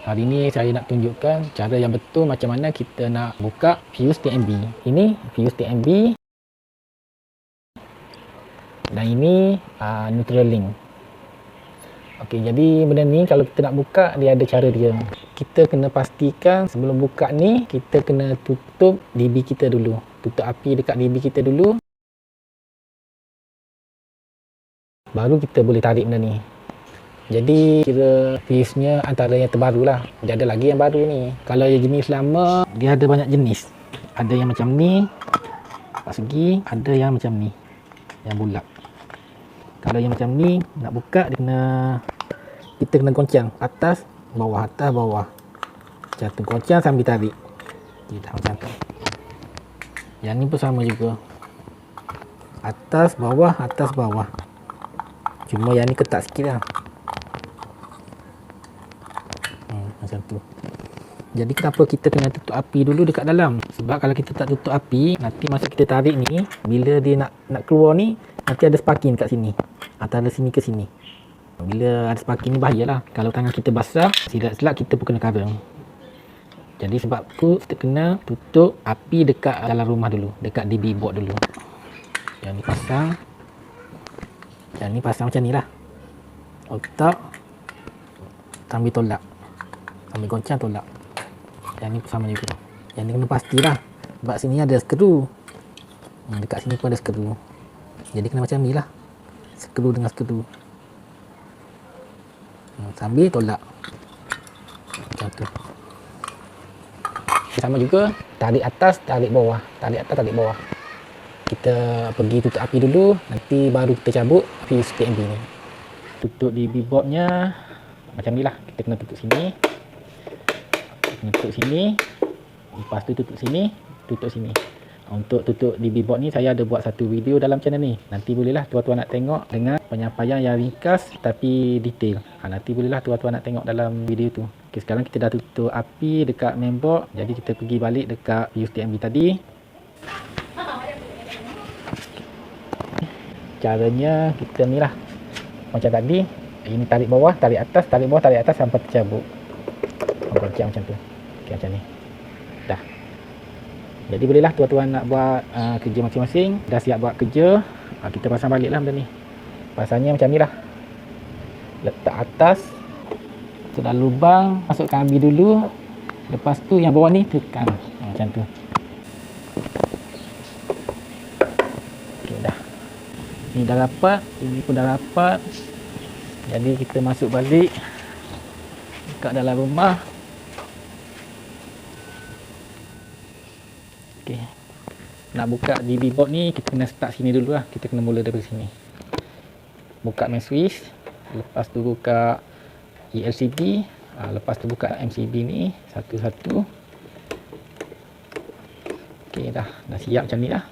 Hari ni saya nak tunjukkan cara yang betul macam mana kita nak buka fuse TNB. Ini fuse TNB dan ini neutral link. Okey, jadi benda ni kalau kita nak buka, dia ada cara dia. Kita kena pastikan sebelum buka ni kita kena tutup DB kita dulu. Tutup api dekat DB kita dulu. Baru kita boleh tarik benda ni. Jadi kira fuse-nya antara yang terbaru lah. Dia ada lagi yang baru ni. Kalau yang jenis lama, dia ada banyak jenis. Ada yang macam ni, persegi, ada yang macam ni, yang bulat. Kalau yang macam ni nak buka, kita kena goncang atas bawah, atas bawah. Macam tu, goncang sambil tarik. Okay, dah macam tu. Yang ni pun sama juga. Atas bawah, atas bawah. Cuma yang ni ketat sikit lah. Macam tu. Jadi kenapa kita kena tutup api dulu dekat dalam? Sebab kalau kita tak tutup api, nanti masa kita tarik ni, bila dia nak keluar ni, nanti ada sparking kat sini, antara sini ke sini. Bila ada sparking ni bahayalah. Kalau tangan kita basah, silap-silap kita pun kena karang. Jadi sebab tu kita kena tutup api dekat dalam rumah dulu, dekat DB board dulu. Yang ni pasang, yang ni pasang macam ni lah. Otak sambil tolak, sambil goncang tolak. Yang ni pun sama juga. Yang ni kena pastilah, sebab sini ada skru. Dekat sini pun ada skru. Jadi kena macam ni lah, skru dengan skru. Sambil tolak macam tu. Sama juga, tarik atas, tarik bawah, tarik atas, tarik bawah. Kita pergi tutup api dulu, nanti baru kita cabut fuse TNB ni. Tutup DB boardnya macam ni lah. Kita kena tutup sini, kena tutup sini, lepas tu tutup sini, tutup sini. Untuk tutup DB board ni saya ada buat satu video dalam channel ni. Nanti bolehlah tuan-tuan nak tengok dengan penyampaian yang ringkas tapi detail. Nanti bolehlah tuan-tuan nak tengok dalam video tu. Okay, sekarang kita dah tutup api dekat mainboard. Jadi kita pergi balik dekat fuse TNB tadi. Caranya kita ni lah, macam tadi. Ini tarik bawah, tarik atas, tarik bawah, tarik atas sampai tercabut. Goncang macam tu. Okay, macam ni. Dah. Jadi bolehlah tuan-tuan nak buat kerja masing-masing. Dah siap buat kerja, kita pasang balik lah benda ni. Pasangnya macam ni lah. Letak atas, sudah lubang, masukkan api dulu. Lepas tu yang bawah ni tekan. Macam tu. Okay, dah. Ni dah rapat, ini pun dah rapat. Jadi kita masuk balik dekat dalam rumah. Okay. Nak buka DB board ni, kita kena start sini dulu lah. Kita kena mula daripada sini. Buka main switch. Lepas tu buka ELCD. Lepas tu buka MCB ni satu-satu. Okay, dah siap macam ni lah.